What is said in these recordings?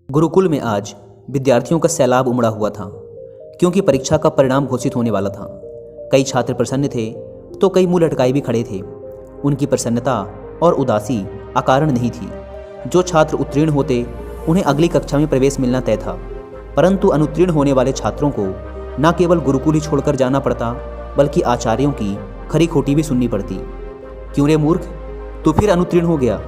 गुरुकुल में आज विद्यार्थियों का सैलाब उमड़ा हुआ था, क्योंकि परीक्षा का परिणाम घोषित होने वाला था। कई छात्र प्रसन्न थे तो कई मुंह लटकाए भी खड़े थे। उनकी प्रसन्नता और उदासी अकारण नहीं थी। जो छात्र उत्तीर्ण होते उन्हें अगली कक्षा में प्रवेश मिलना तय था, परंतु अनुत्तीर्ण होने वाले छात्रों को न केवल गुरुकुल ही छोड़कर जाना पड़ता, बल्कि आचार्यों की खरी खोटी भी सुननी पड़ती। क्यों रे मूर्ख, तू फिर अनुत्तीर्ण हो गया?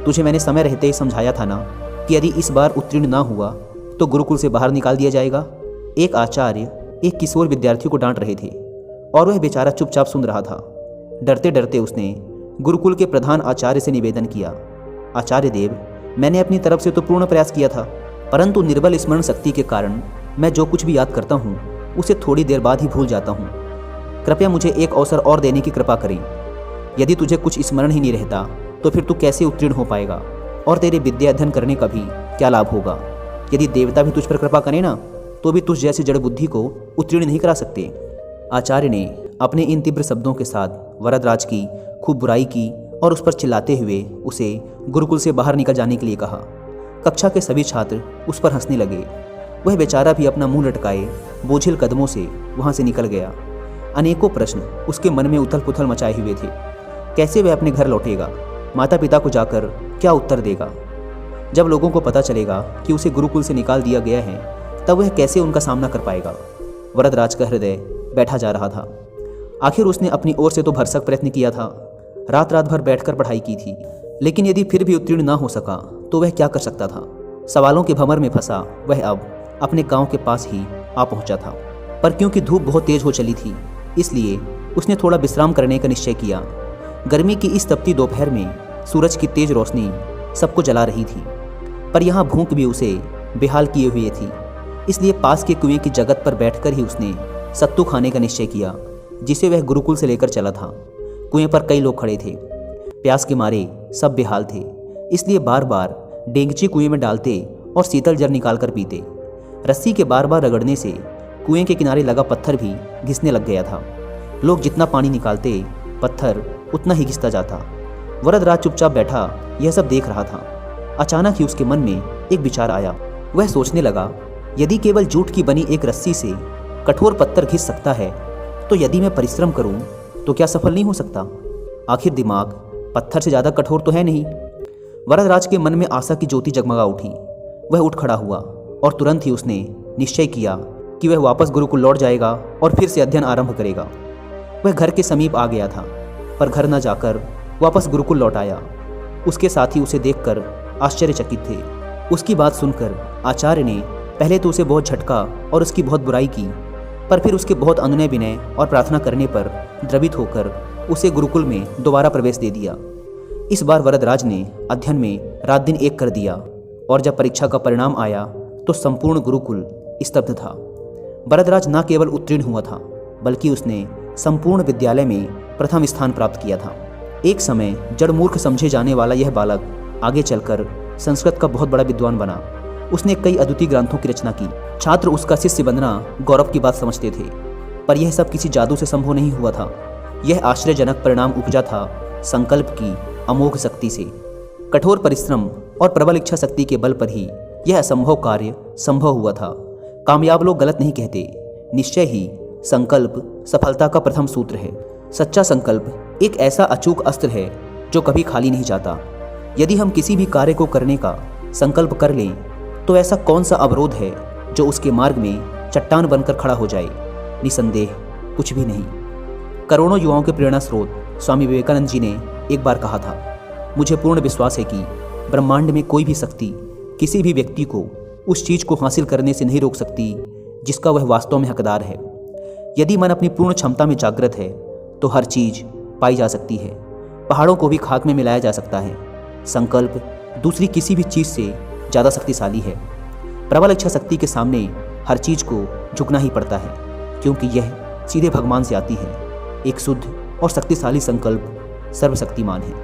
तुझे मैंने समय रहते ही समझाया था ना कि यदि इस बार उत्तीर्ण ना हुआ तो गुरुकुल से बाहर निकाल दिया जाएगा। एक आचार्य एक किशोर विद्यार्थी को डांट रहे थे और वह बेचारा चुपचाप सुन रहा था। डरते डरते उसने गुरुकुल के प्रधान आचार्य से निवेदन किया, आचार्य देव, मैंने अपनी तरफ से तो पूर्ण प्रयास किया था, परंतु निर्बल स्मरण शक्ति के कारण मैं जो कुछ भी याद करता हूँ उसे थोड़ी देर बाद ही भूल जाता हूँ। कृपया मुझे एक अवसर और देने की कृपा करें। यदि तुझे कुछ स्मरण ही नहीं रहता तो फिर तू कैसे उत्तीर्ण हो पाएगा, और तेरे विद्या अध्ययन करने का भी क्या लाभ होगा? यदि देवता भी तुझ पर कृपा करें ना, तो भी तुझ जैसी जड़ बुद्धि को उत्तीर्ण नहीं करा सकते। आचार्य ने अपने इन तीव्र शब्दों के साथ वरदराज की खूब बुराई की और उस पर चिल्लाते हुए उसे गुरुकुल से बाहर निकल जाने के लिए कहा। कक्षा के सभी छात्र उस पर हंसने लगे। वह बेचारा भी अपना मुंह लटकाए बोझिल कदमों से वहां से निकल गया। अनेकों प्रश्न उसके मन में उथल पुथल मचाए हुए थे। कैसे वह अपने घर लौटेगा? माता पिता को जाकर क्या उत्तर देगा? जब लोगों को पता चलेगा कि उसे गुरुकुल से निकाल दिया गया है, तब वह कैसे उनका सामना कर पाएगा? वरदराज का हृदय बैठा जा रहा था। आखिर उसने अपनी ओर से तो भरसक प्रयत्न किया था, रात रात भर बैठकर पढ़ाई की थी, लेकिन यदि फिर भी उत्तीर्ण ना हो सका तो वह क्या कर सकता था? सवालों के भंवर में फंसा वह अब अपने गांव के पास ही आ पहुंचा था, पर क्योंकि धूप बहुत तेज हो चली थी, इसलिए उसने थोड़ा विश्राम करने का निश्चय किया। गर्मी की इस तपती दोपहर में सूरज की तेज रोशनी सबको जला रही थी, पर यहाँ भूख भी उसे बेहाल किए हुए थी। इसलिए पास के कुएं की जगत पर बैठकर ही उसने सत्तू खाने का निश्चय किया, जिसे वह गुरुकुल से लेकर चला था। कुएं पर कई लोग खड़े थे। प्यास के मारे सब बेहाल थे, इसलिए बार बार डेंगची कुएं में डालते और शीतल जल निकाल कर पीते। रस्सी के बार बार रगड़ने से कुएं के किनारे लगा पत्थर भी घिसने लग गया था। लोग जितना पानी निकालते, पत्थर उतना ही घिसता जाता। वरदराज चुपचाप बैठा यह सब देख रहा था। अचानक ही उसके मन में एक विचार आया। वह सोचने लगा, यदि केवल जूट की बनी एक रस्सी से कठोर पत्थर घिस सकता है, तो यदि मैं परिश्रम करूं तो क्या सफल नहीं हो सकता? आखिर दिमाग पत्थर से ज़्यादा कठोर तो है नहीं। वरदराज के मन में आशा की ज्योति जगमगा उठी। वह उठ खड़ा हुआ और तुरंत ही उसने निश्चय किया कि वह वापस गुरुकुल लौट जाएगा और फिर से अध्ययन आरंभ करेगा। वह घर के समीप आ गया था, पर घर न जाकर वापस गुरुकुल लौट आया। उसके साथी उसे देखकर आश्चर्यचकित थे। उसकी बात सुनकर आचार्य ने पहले तो उसे बहुत झटका और उसकी बहुत बुराई की, पर फिर उसके बहुत अनुनय विनय और प्रार्थना करने पर द्रवित होकर उसे गुरुकुल में दोबारा प्रवेश दे दिया। इस बार वरदराज ने अध्ययन में रात दिन एक कर दिया, और जब परीक्षा का परिणाम आया तो संपूर्ण गुरुकुल स्तब्ध था। वरदराज न केवल उत्तीर्ण हुआ था, बल्कि उसने संपूर्ण विद्यालय में प्रथम स्थान प्राप्त किया था। एक समय जड़ मूर्ख समझे जाने वाला यह बालक आगे चलकर संस्कृत का बहुत बड़ा विद्वान बना। उसने कई अद्वितीय ग्रंथों की रचना की। छात्र उसका शिष्य बनना गौरव की बात समझते थे, पर यह सब किसी जादू से संभव नहीं हुआ था। यह आश्चर्यजनक परिणाम उपजा था संकल्प की अमोघ शक्ति से। कठोर परिश्रम और प्रबल इच्छा शक्ति के बल पर ही यह असंभव कार्य संभव हुआ था। कामयाब लोग गलत नहीं कहते। निश्चय ही संकल्प सफलता का प्रथम सूत्र है। सच्चा संकल्प एक ऐसा अचूक अस्त्र है जो कभी खाली नहीं जाता। यदि हम किसी भी कार्य को करने का संकल्प कर लें, तो ऐसा कौन सा अवरोध है जो उसके मार्ग में चट्टान बनकर खड़ा हो जाए? निसंदेह कुछ भी नहीं। करोड़ों युवाओं के प्रेरणा स्रोत स्वामी विवेकानंद जी ने एक बार कहा था, मुझे पूर्ण विश्वास है कि ब्रह्मांड में कोई भी शक्ति किसी भी व्यक्ति को उस चीज़ को हासिल करने से नहीं रोक सकती जिसका वह वास्तव में हकदार है। यदि मन अपनी पूर्ण क्षमता में जागृत है तो हर चीज़ पाई जा सकती है। पहाड़ों को भी खाक में मिलाया जा सकता है। संकल्प दूसरी किसी भी चीज़ से ज़्यादा शक्तिशाली है। प्रबल इच्छा शक्ति के सामने हर चीज़ को झुकना ही पड़ता है, क्योंकि यह सीधे भगवान से आती है। एक शुद्ध और शक्तिशाली संकल्प सर्वशक्तिमान है।